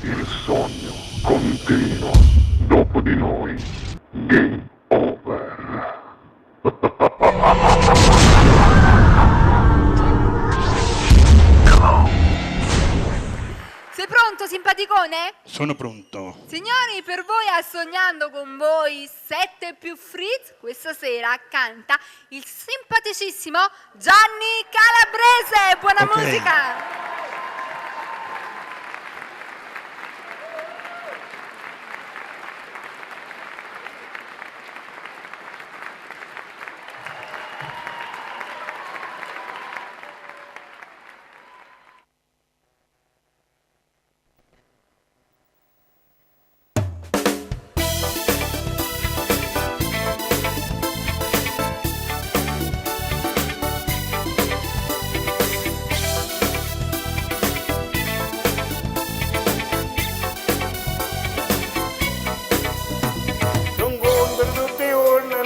Il sogno continua. Dopo di noi, game over. Sei pronto, simpaticone? Sono pronto. Signori, per voi a Sognando con voi 7 più Fritz, questa sera canta il simpaticissimo Gianni Calabrese. Buona Ok. musica!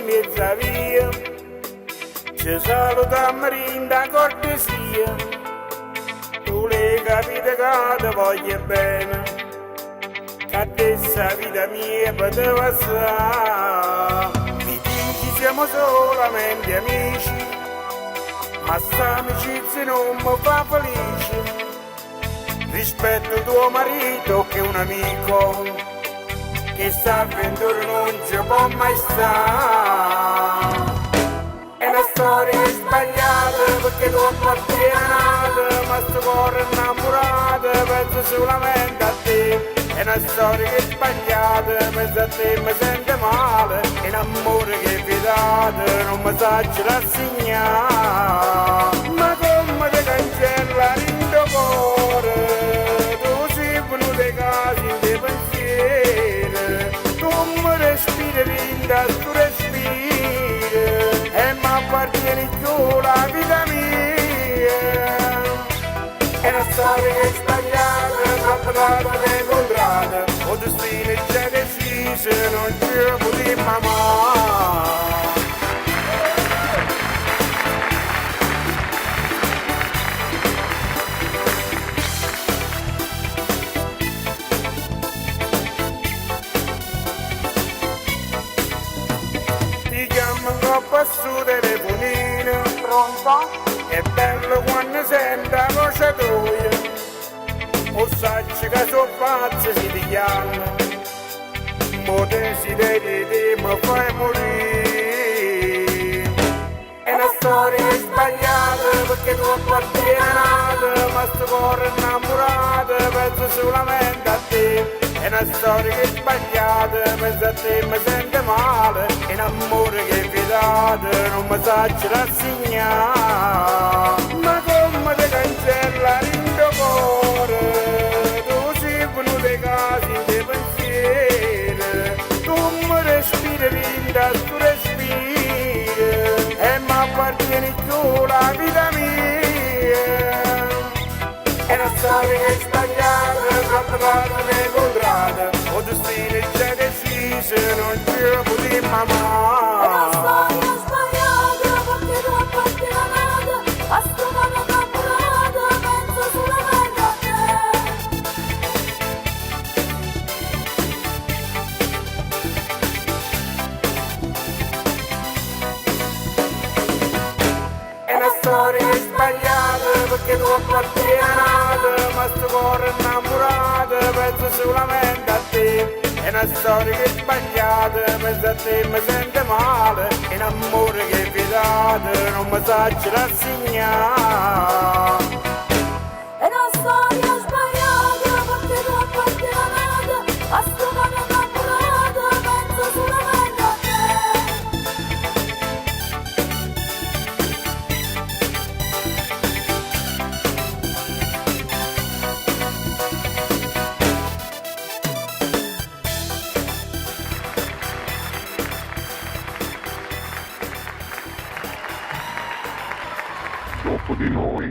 Mezza via, ci salutiamo da cortesia, tu le capite che ti voglio bene, che adesso vita mia poteva essere, mi dici siamo solamente amici, ma sta amicizia non mi fa felice, rispetto tuo marito che è un amico, che sta avventura non ci può mai stare. È una storia sbagliata perché tu appartieni, ma sto cuore innamorato penso solamente a te. È una storia che è sbagliata, mezzo a te mi sente male, è un amore che è vietato, non mi saggio rassegnare. Ma come ti cancella in tuo cuore, tu sei venuto ai casi in dei pensieri, tu mi respiri linda, tu respiri, e mi appartieni tu la vita mia. È una storia che è sbagliata, troppo tardi è incontrata, o destino è già deciso, non ci potremmo amare. Ti chiamo troppo su telefonino, pronto? È bello quando senti la voce tua, o sai che sono pazzo se ti chiamo, mo desideri di mi fai morire. È una storia sbagliata perché tu appartieni, ma sto cuore innamorato penso solamente a te. È una storia che è sbagliata, penso a te mi sente male, è un amore che è vietato, non mi saggio rassegnare. Ma come ti cancella in tuo cuore, tu sei venuto ai casi in dei pensieri, tu mi respiri linda, tu respiri, e mi appartieni tu la vita mia. È una storia che è sbagliata, troppo tardi è incontrata, o destino è già deciso, non ci potremmo amare. È una storia sbagliata perché tu appartieni, a sto modo innamorato penso solamente a te. È una storia sbagliata perché tu appartieni, ma sto cuore innamorato penso solamente a te. È una storia che è sbagliata, penso a te mi sente male, è un amore che è vietato, non mi saggio rassegnare. È una storia sbagliata perché tu appartieni, a sto modo innamorato penso solamente a te. Dopo di noi,